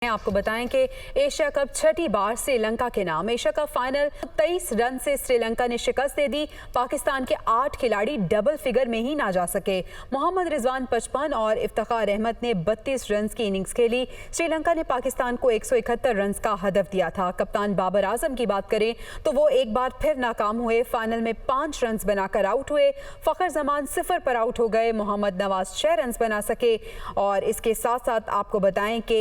आपको बताएं कि एशिया कप छठी बार श्रीलंका के नाम। एशिया कप फाइनल 23 रन से श्रीलंका ने शिकस्त दे दी। पाकिस्तान के 8 खिलाड़ी डबल फिगर में ही ना जा सके। मोहम्मद रिजवान 55 और इफ्तिखार अहमद ने 32 रन की इनिंग्स खेली। श्रीलंका ने पाकिस्तान को 171 रन का हदफ दिया था। कप्तान बाबर आजम की बात करें तो वो एक बार फिर नाकाम हुए। फाइनल में 5 रन बनाकर आउट हुए। फखर जमान 0 पर आउट हो गए। मोहम्मद नवाज 6 रन बना सके। और इसके साथ साथ आपको बताएं कि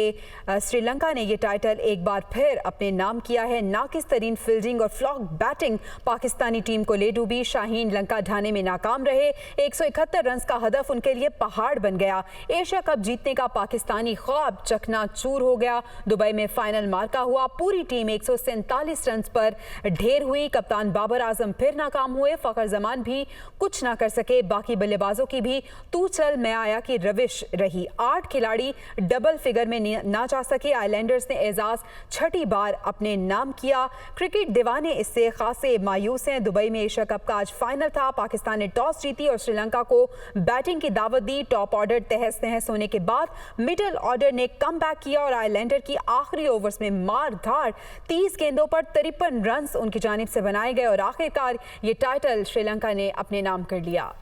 श्रीलंका ने ये टाइटल एक बार फिर अपने नाम किया है। नाकिस तरीन फील्डिंग और फ्लॉक बैटिंग पाकिस्तानी टीम को ले डूबी। शाहीन लंका ढाने में नाकाम रहे। 171 रन का हदफ उनके लिए पहाड़ बन गया। एशिया कप जीतने का पाकिस्तानी ख्वाब चकनाचूर हो गया। दुबई में फाइनल मार्का हुआ। पूरी टीम 147 रन पर ढेर हुई। कप्तान बाबर आजम फिर नाकाम हुए। फखर जमान भी कुछ ना कर सके। बाकी बल्लेबाजों की भी तू चल मैं आया की रविश रही। 8 खिलाड़ी डबल फिगर में ना जा सके। आइलैंडर्स ने एजाज छठी बार अपने नाम किया। क्रिकेट दीवाने इससे खासे मायूस हैं। दुबई में एशिया कप का आज फाइनल था। पाकिस्तान ने टॉस जीती और श्रीलंका को बैटिंग की दावत दी। टॉप ऑर्डर तहस नहस होने के बाद मिडिल ऑर्डर ने कमबैक किया और आइलैंडर की आखिरी ओवर्स में मार धाड़ 30 गेंदों पर 53 रन उनकी जानिब से बनाए गए और आखिरकार ये टाइटल श्रीलंका ने अपने नाम कर लिया।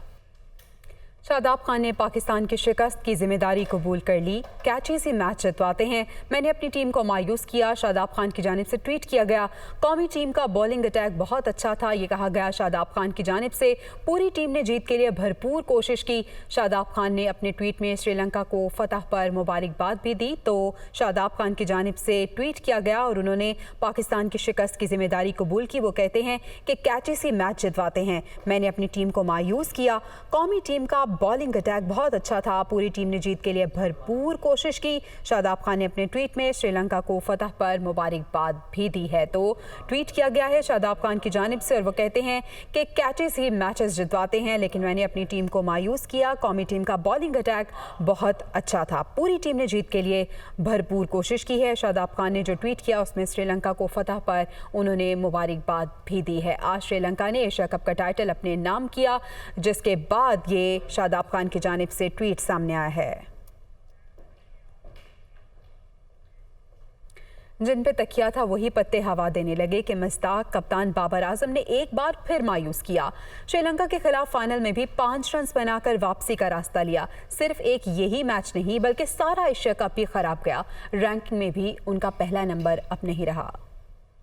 शादाब खान ने पाकिस्तान की शिकस्त की जिम्मेदारी कबूल कर ली। कैची से मैच जितवाते हैं, मैंने अपनी टीम को मायूस किया। शादाब खान की जानिब से ट्वीट किया गया। कौमी टीम का बॉलिंग अटैक बहुत अच्छा था, ये कहा गया शादाब खान की जानिब से। पूरी टीम ने जीत के लिए भरपूर कोशिश की। शादाब खान ने अपने ट्वीट में श्रीलंका को फतह पर मुबारकबाद भी दी। तो शादाब खान की जानिब से ट्वीट किया गया और उन्होंने पाकिस्तान की शिकस्त की जिम्मेदारी कबूल की। वो कहते हैं कि कैची से मैच जितवाते हैं, मैंने अपनी टीम को मायूस किया। कौमी टीम का बॉलिंग अटैक बहुत अच्छा था। पूरी टीम ने जीत के लिए भरपूर कोशिश की। शादाब खान ने अपने ट्वीट में श्रीलंका को फतह पर मुबारकबाद भी दी है। तो ट्वीट किया गया है शादाब खान की जानिब से और वो कहते हैं कि कैचेस ही मैचेस जितवाते हैं, लेकिन मैंने अपनी टीम को मायूस किया। कौमी टीम का बॉलिंग अटैक बहुत अच्छा था। पूरी टीम ने जीत के लिए भरपूर कोशिश की है। शादाब खान ने जो ट्वीट किया उसमें श्रीलंका को फतह पर उन्होंने मुबारकबाद भी दी है। आज श्रीलंका ने एशिया कप का टाइटल अपने नाम किया, जिसके बाद ये शादाब खान की जानिब से ट्वीट सामने आया है। जिन पे तकिया था वही पत्ते हवा देने लगे कि मुश्ताक कप्तान बाबर आजम ने एक बार फिर मायूस किया। श्रीलंका के खिलाफ फाइनल में भी 5 रन बनाकर वापसी का रास्ता लिया। सिर्फ एक यही मैच नहीं बल्कि सारा एशिया कप भी खराब गया। रैंकिंग में भी उनका पहला नंबर अब नहीं रहा।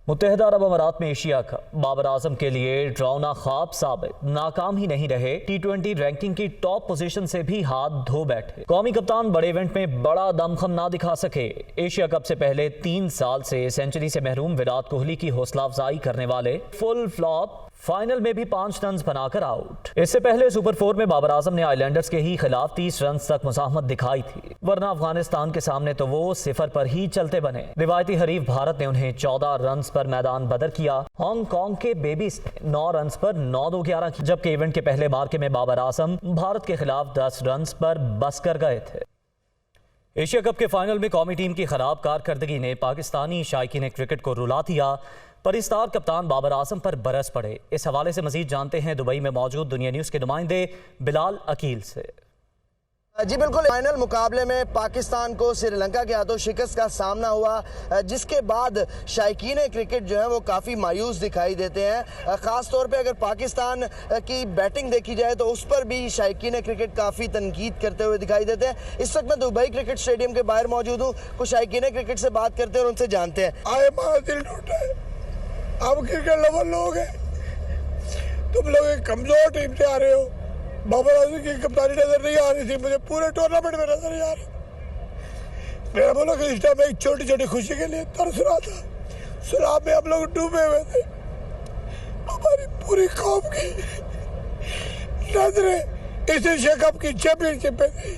मुत्तहिदा अरब अमारात में एशिया कप बाबर आजम के लिए डरावना ख्वाब साबित। नाकाम ही नहीं रहे, T20 रैंकिंग की टॉप पोजीशन से भी हाथ धो बैठे। कौमी कप्तान बड़े इवेंट में बड़ा दमखम ना दिखा सके। एशिया कप से पहले 3 साल से सेंचुरी से महरूम विराट कोहली की हौसला अफजाई करने वाले फुल फ्लॉप फाइनल में भी 5 रन बनाकर आउट। इससे पहले सुपर 4 में बाबर आजम ने आइलैंडर्स के ही खिलाफ 30 रन तक मुजाहमत दिखाई थी, वरना अफगानिस्तान के सामने तो वो 0 पर ही चलते बने। रिवायती हरीफ भारत ने उन्हें 14 रन पर मैदान बदर किया। हांगकांग के बेबीज ने 9 रन पर 9-2-11 किया, जबकि इवेंट के पहले मार्के में बाबर आजम भारत के खिलाफ 10 रन पर बस कर गए थे। एशिया कप के फाइनल में कौमी टीम की खराब कारकर्दगी ने पाकिस्तानी शायकीन क्रिकेट को रुला दिया। परिस्तार कप्तान बाबर आजम पर बरस पड़े। इस हवाले से मजीद जानते हैं दुबई में मौजूद दुनिया न्यूज़ के नुमाइंदे बिलाल अकील से। जी बिल्कुल, फाइनल मुकाबले में पाकिस्तान को श्रीलंका के हाथों शिकस्त का सामना हुआ, जिसके बाद शायकीन क्रिकेट जो है वो काफ़ी मायूस दिखाई देते हैं। ख़ास तौर पे अगर पाकिस्तान की बैटिंग देखी जाए तो उस पर भी शायकीन क्रिकेट काफ़ी तनकीद करते हुए दिखाई देते हैं। इस वक्त मैं दुबई क्रिकेट स्टेडियम के बाहर मौजूद हूँ। कुछ शायकीन क्रिकेट से बात करते हैं और उनसे जानते हैं। आए माँ दिल टूटा है, आप क्रिकेट लवर लोग हैं, तुम लोग एक कमज़ोर टीम से आ रहे हो। बाबर आजम की कप्तानी नजर नहीं आ रही थी, मुझे पूरे टूर्नामेंट में नजर नहीं आ रहा। मेरा बोला कि इस टाइम एक छोटी छोटी खुशी के लिए तरस रहा था। शराब में हम लोग डूबे हुए थे। हमारी पूरी कौम की नजरें इस एशिया कप की चैंपियनशिप पे थी।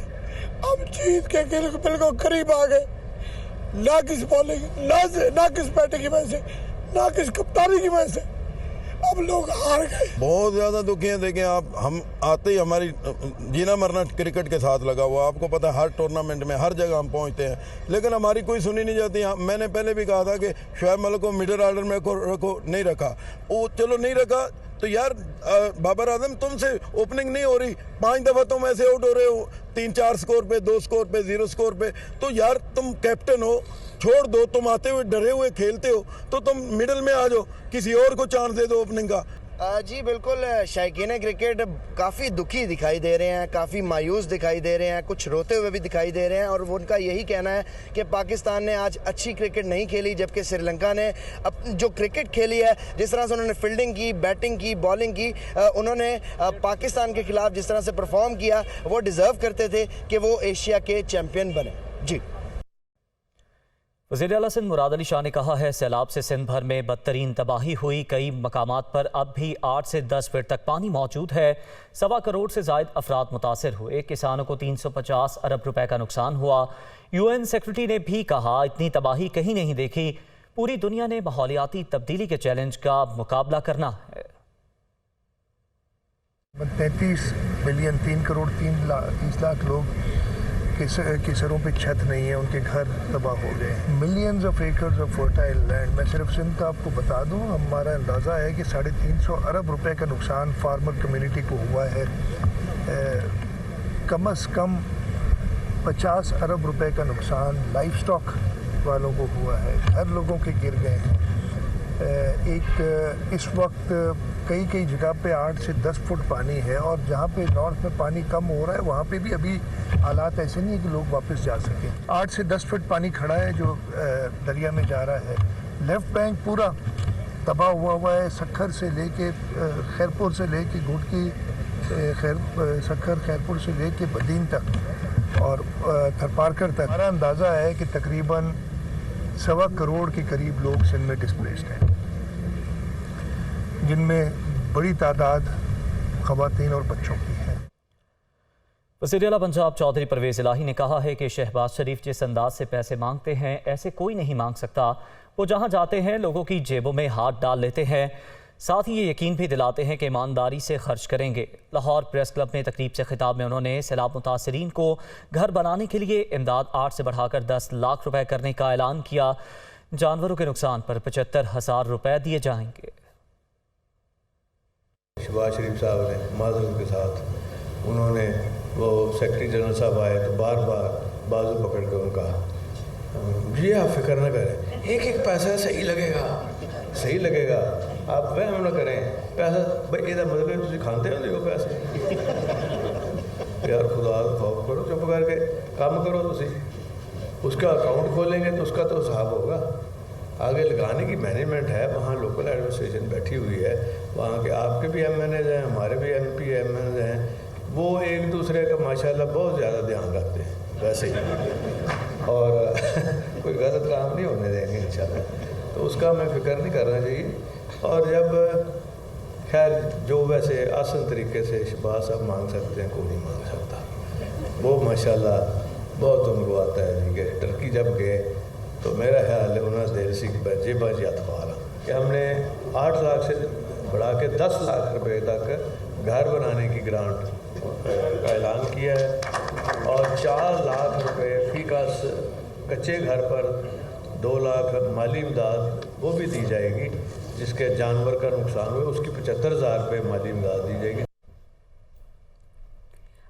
हम जीत के बिल्कुल करीब आ गए। ना किस बॉलिंग ना किस बैटिंग की वजह से, ना किस कप्तानी की वजह से अब लोग हार गए। बहुत ज़्यादा दुखी हैं। देखें आप, हम आते ही हमारी जीना मरना क्रिकेट के साथ लगा हुआ। आपको पता है हर टूर्नामेंट में हर जगह हम पहुंचते हैं, लेकिन हमारी कोई सुनी नहीं जाती। मैंने पहले भी कहा था कि शोएब मलिक को मिडिल ऑर्डर में रखो, नहीं रखा। वो चलो नहीं रखा तो यार बाबर आजम तुमसे ओपनिंग नहीं हो रही, 5 दफ़ा तुम ऐसे आउट हो रहे हो, 3-4 स्कोर पे, 2 स्कोर पे, 0 स्कोर पे। तो यार तुम कैप्टन हो, छोड़ दो, तुम आते हुए डरे हुए खेलते हो तो तुम मिडिल में आ जाओ, किसी और को चांस दे दो ओपनिंग का। जी बिल्कुल, शायकीन क्रिकेट काफ़ी दुखी दिखाई दे रहे हैं, काफ़ी मायूस दिखाई दे रहे हैं, कुछ रोते हुए भी दिखाई दे रहे हैं, और उनका यही कहना है कि पाकिस्तान ने आज अच्छी क्रिकेट नहीं खेली, जबकि श्रीलंका ने जो क्रिकेट खेली है, जिस तरह से उन्होंने फील्डिंग की, बैटिंग की, बॉलिंग की, उन्होंने पाकिस्तान के खिलाफ जिस तरह से परफॉर्म किया, वो डिज़र्व करते थे कि वो एशिया के चैम्पियन बने। जी। वज़ीर आला सिंध मुराद अली शाह ने कहा है, सैलाब से सिंध भर में बदतरीन तबाही हुई, कई मकामात पर अब भी 8 से 10 फीट तक पानी मौजूद है। 1.25 करोड़ से ज़ायद अफराद मुतासिर हुए, किसानों को 350 अरब रुपए का नुकसान हुआ। UN सेक्रेटरी ने भी कहा, इतनी तबाही कहीं नहीं देखी, पूरी दुनिया ने माहौलियाती तब्दीली के चैलेंज का मुकाबला करना है। 33 मिलियन 3 करोड़ 30 लाख लोग के सरों पे छत नहीं है, उनके घर तबाह हो गए। Millions of acres of fertile land, मैं सिर्फ सिंध का आपको बता दूं, हमारा अंदाज़ा है कि 350 अरब रुपए का नुकसान फार्मर कम्युनिटी को हुआ है। कम से कम 50 अरब रुपए का नुकसान लाइफ स्टॉक वालों को हुआ है, घर लोगों के गिर गए हैं। इस वक्त कई जगह पे 8 से 10 फुट पानी है, और जहाँ पे नॉर्थ में पानी कम हो रहा है वहाँ पे भी अभी हालात ऐसे नहीं है कि लोग वापस जा सकें। 8 से 10 फुट पानी खड़ा है जो दरिया में जा रहा है। लेफ्ट बैंक पूरा तबाह हुआ है, सखर से लेके खैरपुर से लेके घुटकी, सखर खैरपुर से लेके बदीन तक और थरपारकर तक। हमारा अंदाज़ा है कि तकरीबन 1.25 करोड़ के करीब लोग सिंध में डिस्प्लेस्ड हैं, जिनमें बड़ी तादाद ख़वातीन और बच्चों की है। वज़ीर आला पंजाब चौधरी परवेज़ इलाही ने कहा है कि शहबाज शरीफ जिस अंदाज से पैसे मांगते हैं, ऐसे कोई नहीं मांग सकता। वो जहां जाते हैं लोगों की जेबों में हाथ डाल लेते हैं, साथ ही ये यकीन भी दिलाते हैं कि ईमानदारी से खर्च करेंगे। लाहौर प्रेस क्लब में तकरीब से खिताब में उन्होंने सैलाब मुतासरीन को घर बनाने के लिए इमदाद 8 से बढ़ाकर 10 लाख रुपए करने का ऐलान किया। जानवरों के नुकसान पर 75,000 रुपए दिए जाएंगे। शहबाज शरीफ साहब ने माजरत के साथ उन्होंने वो सेक्रेटरी जनरल साहब आए तो बार बार बाजू पकड़ कर उनका, ये आप फिक्र न करें, एक एक पैसा सही लगेगा, आप वहम न करें, पैसा भाई ये मतलब तुम खाते हो देखो पैसे यार खुदा खौफ करो, चुप करके काम करो, तुम उसका अकाउंट खोलेंगे तो उसका तो हिसाब होगा। आगे लगाने की मैनेजमेंट है, वहाँ लोकल एडमिनिस्ट्रेशन बैठी हुई है, वहाँ के आपके भी MNAs हैं, हमारे भी MP MNAs हैं, वो एक दूसरे का माशाल्लाह बहुत ज़्यादा ध्यान रखते हैं वैसे ही, और कोई गलत काम नहीं होने देंगे इंशाल्लाह, तो उसका हमें फिक्र नहीं करना चाहिए। और जब खैर जो वैसे आसान तरीके से शहबाज साहब मांग सकते हैं, कोई नहीं मांग सकता, वो माशाल्लाह बहुत उनको आता है जी। कि टर्की जब गए तो मेरा ख्याल है उन्होंने देर सी जेबा जी अतवारा कि हमने 8 लाख से बढ़ा के 10 लाख रुपए तक घर बनाने की ग्रांट का ऐलान किया है, और 4 लाख रुपए फी कस कच्चे घर पर 2 लाख माली इमदाद वो भी दी जाएगी, जिसके जानवर का नुकसान हुआ उसकी 75,000 रुपये माली इमदाद दी जाएगी।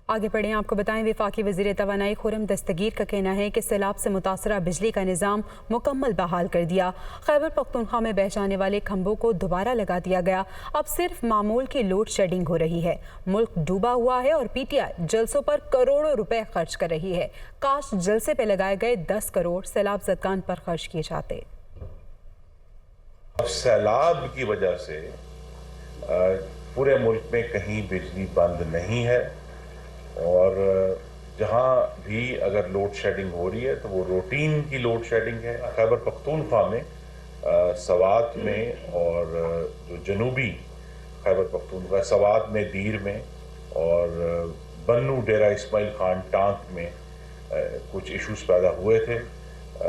आगे बढ़ें, आपको बताएं वफाकी वज़ीर तवानाई खुर्रम दस्तगीर का कहना है कि सैलाब से मुतासरा बिजली का निज़ाम मुकम्मल बहाल कर दिया। खैबर पख्तूनख्वा में बह जाने वाले खंभों को दोबारा लगा दिया गया। अब सिर्फ मामूल की लोड शेडिंग हो रही है। मुल्क डूबा हुआ है और PTI जलसों पर करोड़ों रुपए खर्च कर रही है। काश जलसे पे लगाए गए 10 करोड़ सैलाब ज़दगान पर खर्च किए जाते। सैलाब की वजह से पूरे मुल्क में कहीं बिजली बंद नहीं है, और जहाँ भी अगर लोड शेडिंग हो रही है तो वो रूटीन की लोड शेडिंग है। खैबर पख्तूनख्वा में, सवात में, और जो जनूबी खैबर पख्तूनख्वा, सवात में, दीर में, और बन्नू डेरा इस्माइल खान टांक में कुछ इश्यूज पैदा हुए थे,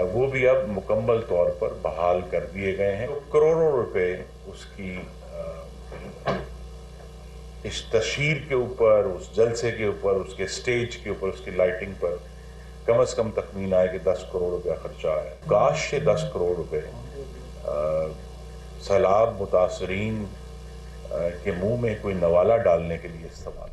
वो भी अब मुकम्मल तौर पर बहाल कर दिए गए हैं। तो करोड़ों रुपए उसकी इस तशहीर के ऊपर, उस जलसे के ऊपर, उसके स्टेज के ऊपर, उसकी लाइटिंग पर कम से कम तखमीन आए कि 10 करोड़ रुपया खर्चा है। काश से 10 करोड़ रुपए सैलाब मुतासरीन के मुंह में कोई नवाला डालने के लिए इस्तेमाल।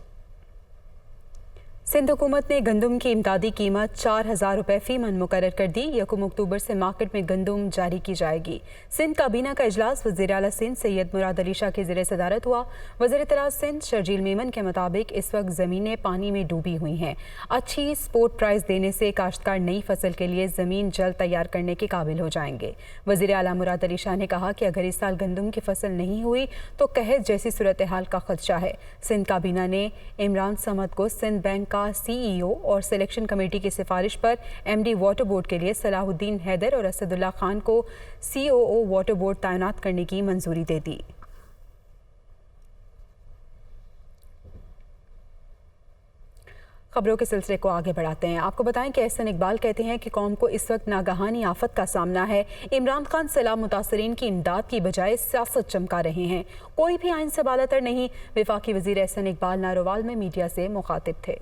सिंध हुकूमत ने गंदम की इमदादी कीमत 4,000 रुपये फी मन मुकर्रर कर दी। 1 अक्टूबर से मार्केट में गंदम जारी की जाएगी। सिंध काबीना का इजलास वज़ीर आला सिंध सैयद मुराद अली शाह के ज़रिए सदारत हुआ। वज़ीर इत्तलात सिंध शर्जील मेमन के मुताबिक इस वक्त ज़मीनें पानी में डूबी हुई हैं। अच्छी स्पोर्ट प्राइस देने से काश्तकार नई फसल के लिए ज़मीन जल्द तैयार करने के काबिल हो जाएंगे। वज़ीर आला मुराद अली शाह ने कहा कि अगर इस साल गंदम की फसल नहीं हुई तो कहत जैसी सूरत हाल का खदशा है। सिंध काबीना ने इमरान समद को सिंध बैंक का CEO और सिलेक्शन कमेटी की सिफारिश पर MD वाटर बोर्ड के लिए सलाहुद्दीन हैदर और असदुल्ला खान को COO वाटर बोर्ड तैनात करने की मंजूरी दे दी। खबरों के सिलसिले को आगे बढ़ाते हैं। आपको बताएं कि एहसन इकबाल कहते हैं कि कौम को इस वक्त नागहानी आफत का सामना है। इमरान खान सैलाब मुतासरीन की इमदाद की बजाय सियासत चमका रहे हैं। कोई भी आइन से बालातर नहीं। वफाकी वजीर एहसन इकबाल नारोवाल में मीडिया से मुखातिब थे।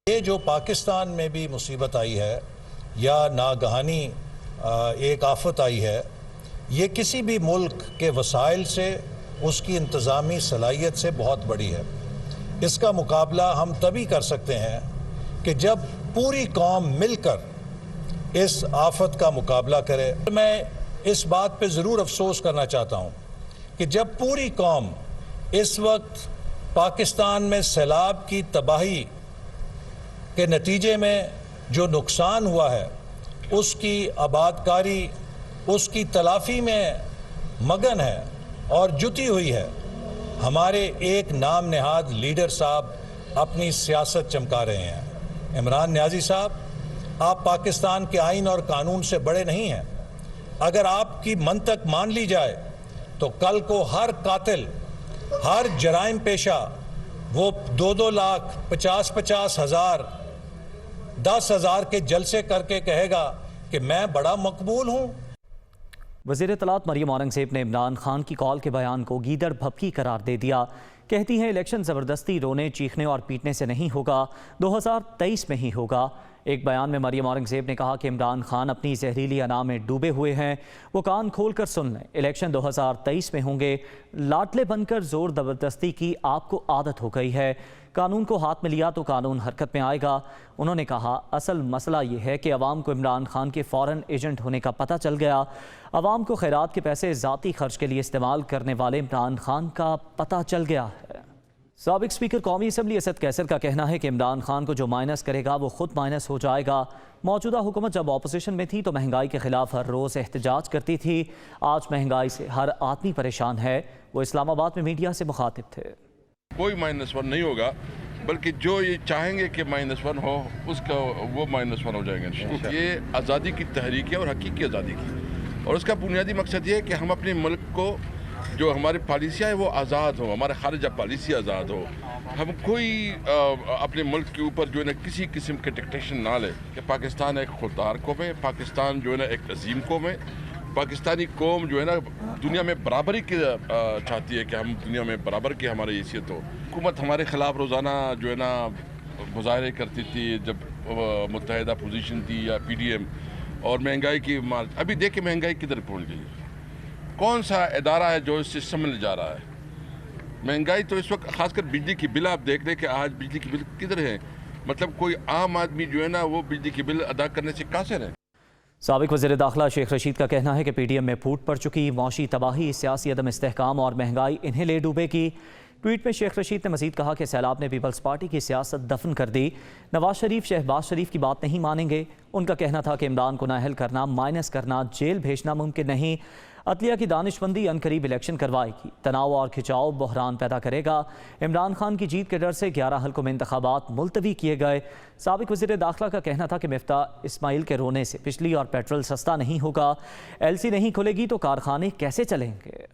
ये जो पाकिस्तान में भी मुसीबत आई है या नागहानी एक आफत आई है, ये किसी भी मुल्क के वसाइल से, उसकी इंतज़ामी सलाहियत से बहुत बड़ी है। इसका मुकाबला हम तभी कर सकते हैं कि जब पूरी कौम मिलकर इस आफत का मुकाबला करे। मैं इस बात पे ज़रूर अफसोस करना चाहता हूँ कि जब पूरी कौम इस वक्त पाकिस्तान में सैलाब की तबाही के नतीजे में जो नुकसान हुआ है उसकी आबादकारी, उसकी तलाफी में मगन है और जुटी हुई है, हमारे एक नाम नहाद लीडर साहब अपनी सियासत चमका रहे हैं। इमरान नियाज़ी साहब, आप पाकिस्तान के आइन और कानून से बड़े नहीं हैं। अगर आपकी मंतक मान ली जाए तो कल को हर कातिल, हर जराइम पेशा वो 2-2 लाख, 50-50 हज़ार, 10,000 के जलसे करके कहेगा कि मैं बड़ा मकबूल हूँ। वज़ीर इत्तलात मरियम औरंगज़ेब ने इमरान खान की कॉल के बयान को गीदड़ भभकी करार दे दिया। कहती हैं इलेक्शन ज़बरदस्ती, रोने, चीखने और पीटने से नहीं होगा, 2023 में ही होगा। एक बयान में मरियम औरंगज़ेब ने कहा कि इमरान खान अपनी जहरीली अना में डूबे हुए हैं, वो कान खोल कर सुन लें। इलेक्शन 2023 में होंगे। लाटले बनकर ज़ोर ज़बरदस्ती की आपको आदत हो गई है। कानून को हाथ में लिया तो कानून हरकत में आएगा। उन्होंने कहा असल मसला ये है कि अवाम को इमरान खान के फ़ौरन एजेंट होने का पता चल गया। अवाम को खैरात के पैसे ज़ाती खर्च के लिए इस्तेमाल करने वाले इमरान खान का पता चल गया है। साबिक स्पीकर कौमी असम्बली असद कैसर का कहना है कि इमरान खान को जो माइनस करेगा वो खुद माइनस हो जाएगा। मौजूदा हुकूमत जब ऑपोजिशन में थी तो महंगाई के खिलाफ हर रोज़ एहतजाज करती थी। आज महंगाई से हर आदमी परेशान है। वो इस्लामाबाद में मीडिया से मुखातिब थे। कोई -1 नहीं होगा, बल्कि जो ये चाहेंगे कि -1 हो उसका वो -1 हो जाएंगे। ये आज़ादी की तहरीक है और हकीकी आज़ादी की, और उसका बुनियादी मकसद ये है कि हम अपने मुल्क को, जो हमारी पॉलिसियाँ है वो आज़ाद हो, हमारा खारिजा पॉलिसी आज़ाद हो। हम कोई अपने मुल्क के ऊपर जो है ना किसी किस्म के डिक्टेशन ना ले कि पाकिस्तान एक खुददार कौम है, पाकिस्तान जो है ना एक अजीम कौम है। पाकिस्तानी कौम जो है ना दुनिया में बराबरी की चाहती है कि हम दुनिया में बराबर की हमारी हैसियत हो। हुकूमत हमारे ख़िलाफ़ रोज़ाना जो है ना मुजाहरे करती थी जब मुत्तहिदा पोजीशन थी या PDM, और महंगाई की मार। अभी देखिए महंगाई किधर पहुंच गई, कौन सा इदारा है जो इससे संभल जा रहा है। महंगाई तो इस वक्त खासकर बिजली की बिल, आप देख रहे कि आज बिजली की बिल किधर है, मतलब कोई आम आदमी जो है ना वो बिजली की बिल अदा करने से कासिर है। साबिक वज़ीर दाखिला शेख रशीद का कहना है कि PDM में फूट पड़ चुकी, मौशी तबाही, सियासी अदम इस्तेहकाम और महंगाई इन्हें ले डूबेगी। ट्वीट में शेख रशीद ने मजीद कहा कि सैलाब ने पीपल्स पार्टी की सियासत दफन कर दी। नवाज शरीफ शहबाज शरीफ की बात नहीं मानेंगे। उनका कहना था कि इमरान को नाअहल करना, माइनस करना, जेल भेजना मुमकिन नहीं। अदलिया की दानिशमंदी अनकरीब इलेक्शन करवाएगी, तनाव और खिंचाव बहरान पैदा करेगा। इमरान खान की जीत के डर से 11 हल्कों में इंतखाबात मुलतवी किए गए। साबिक वज़ीर दाखिला का कहना था कि मिफ्ता इस्माइल के रोने से बिजली और पेट्रोल सस्ता नहीं होगा। LC नहीं खुलेगी तो कारखाने कैसे चलेंगे।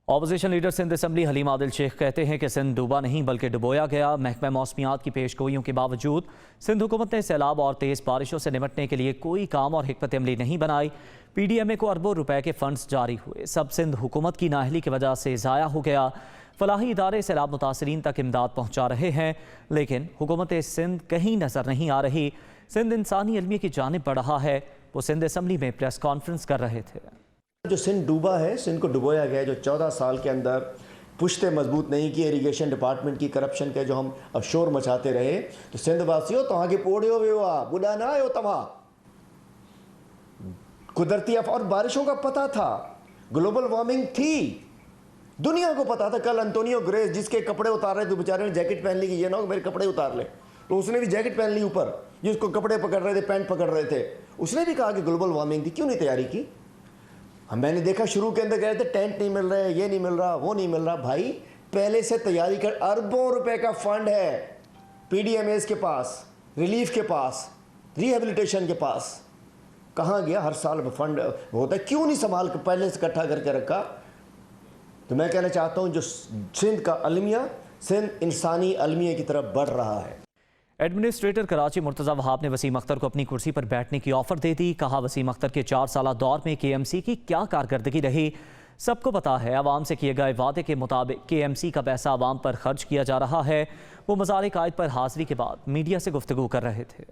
Opposition leader Sindh assembly Halim Adil Sheikh कहते हैं कि सिंध डूबा नहीं बल्कि डुबोया गया। महकमा मौसमियात की पेशगोइयों के बावजूद सिंध हुकूमत ने सैलाब और तेज़ बारिशों से निपटने के लिए कोई काम और हिकमत अमली नहीं बनाई। PDMA को अरबों रुपए के फंड्स जारी हुए, सब सिंध हुकूमत की नाअहली की वजह से ज़ाया हो गया। फलाही इदारे सैलाब मुतासरीन तक इमदाद पहुँचा रहे हैं, लेकिन हुकूमत सिंध कहीं नज़र नहीं आ रही। सिंध इंसानी अलमिया की जानिब बढ़ रहा है। वो सिंध असम्बली में प्रेस कॉन्फ्रेंस कर रहे थे। जो सिंध डूबा है, सिंध को डुबोया गया है, जो 14 साल के अंदर پشتیں مضبوط نہیں کی اریگیشن ڈپارٹمنٹ کی کرپشن کے جو ہم شور مچاتے رہے تو سندھ واسیوں تو آگے پوڑے ہوئے ہوا بڑا نہ آئے تمہاں قدرتی اور بارشوں کا پتہ تھا, گلوبل وارمنگ تھی, دنیا کو پتا تھا. کل انتونیو گریس جس کے کپڑے اتار رہے تھے بیچارے نے جیکٹ پہن لی کہ یہ نہ ہو میرے کپڑے اتار لے, تو اس نے بھی جیکٹ پہن لی اوپر, جس کو کپڑے پکڑ رہے تھے پینٹ پکڑ رہے تھے, اس نے بھی کہا کہ گلوبل وارمنگ تھی. کیوں نہیں تیاری کی؟ میں نے دیکھا شروع کے اندر کہہ رہے تھے ٹینٹ نہیں مل رہے, یہ نہیں مل رہا, وہ نہیں مل رہا. بھائی پہلے سے تیاری کر, اربوں روپے کا فنڈ ہے پی ڈی ایم ایز کے پاس, ریلیف کے پاس, ریہیبلیٹیشن کے پاس. کہاں گیا؟ ہر سال فنڈ ہوتا ہے, کیوں نہیں سنبھال کے پہلے سے اکٹھا کر کے رکھا؟ تو میں کہنا چاہتا ہوں جو سندھ کا المیہ, سندھ انسانی المیہ کی طرف بڑھ رہا ہے. ایڈمنسٹریٹر کراچی مرتضی وہاب نے وسیم اختر کو اپنی کرسی پر بیٹھنے کی آفر دے دی. کہا وسیم اختر کے 4 سالہ دور میں کے ایم سی کی کیا کارکردگی رہی سب کو پتا ہے. عوام سے کیے گئے وعدے کے مطابق کے ایم سی کا پیسہ عوام پر خرچ کیا جا رہا ہے. وہ مزار قائد پر حاضری کے بعد میڈیا سے گفتگو کر رہے تھے.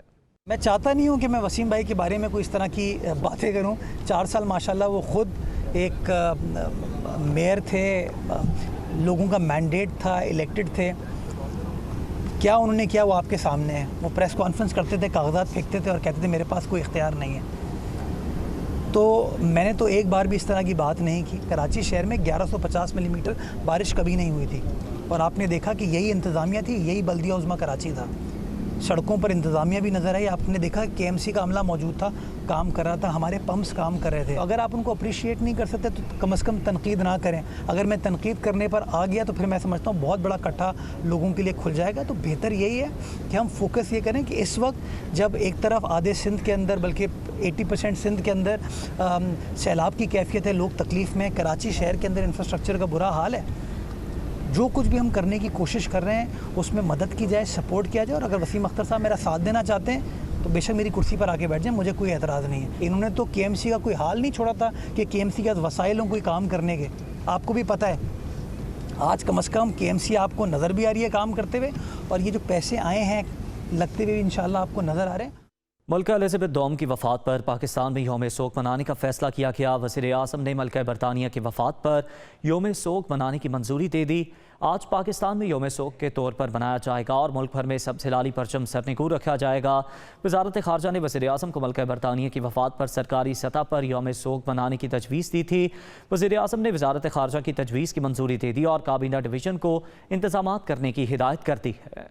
میں چاہتا نہیں ہوں کہ میں وسیم بھائی کے بارے میں کوئی اس طرح کی باتیں کروں. 4 سال ماشاءاللہ وہ خود ایک میئر تھے, لوگوں کا مینڈیٹ تھا, الیکٹڈ تھے. کیا انہوں نے کیا وہ آپ کے سامنے ہے. وہ پریس کانفرنس کرتے تھے, کاغذات پھینکتے تھے اور کہتے تھے میرے پاس کوئی اختیار نہیں ہے. تو میں نے تو ایک بار بھی اس طرح کی بات نہیں کی. کراچی شہر میں 1150 ملی میٹر بارش کبھی نہیں ہوئی تھی, اور آپ نے دیکھا کہ یہی انتظامیہ تھی, یہی بلدیہ عظمیٰ کراچی تھا. سڑکوں پر انتظامیہ بھی نظر آئی. آپ نے دیکھا کے ایم سی کا عملہ موجود تھا, کام کر رہا تھا, ہمارے پمپس کام کر رہے تھے. اگر آپ ان کو اپریشیٹ نہیں کر سکتے تو کم از کم تنقید نہ کریں. اگر میں تنقید کرنے پر آ گیا تو پھر میں سمجھتا ہوں بہت بڑا کٹھا لوگوں کے لیے کھل جائے گا. تو بہتر یہی ہے کہ ہم فوکس یہ کریں کہ اس وقت جب ایک طرف آدھے سندھ کے اندر بلکہ 80% سندھ کے اندر سیلاب کی کیفیت ہے, لوگ تکلیف میں, کراچی شہر کے اندر انفراسٹرکچر کا برا حال ہے. جو کچھ بھی ہم کرنے کی کوشش کر رہے ہیں اس میں مدد کی جائے, سپورٹ کیا جائے. اور اگر وسیم اختر صاحب میرا ساتھ دینا چاہتے ہیں تو بے شک میری کرسی پر آ کے بیٹھ جائیں, مجھے کوئی اعتراض نہیں ہے. انہوں نے تو کے ایم سی کا کوئی حال نہیں چھوڑا تھا کہ کے ایم سی کے وسائل ہوں کوئی کام کرنے کے. آپ کو بھی پتہ ہے آج کم از کم کے ایم سی آپ کو نظر بھی آ رہی ہے کام کرتے ہوئے, اور یہ جو پیسے آئے ہیں لگتے ہوئے انشاءاللہ آپ کو نظر آ رہے ہیں. ملکہ الزبتھ دوم کی وفات پر پاکستان میں یوم سوگ منانے کا فیصلہ کیا گیا. وزیر اعظم نے ملکہ برطانیہ کی وفات پر یوم سوگ منانے کی منظوری دے دی. آج پاکستان میں یوم سوگ کے طور پر منایا جائے گا اور ملک بھر میں سبز ہلالی پرچم سرنگوں رکھا جائے گا. وزارت خارجہ نے وزیر اعظم کو ملکہ برطانیہ کی وفات پر سرکاری سطح پر یوم سوگ منانے کی تجویز دی تھی. وزیر اعظم نے وزارت خارجہ کی تجویز کی منظوری دے دی اور کابینہ ڈویژن کو انتظامات کرنے کی ہدایت کر دی ہے.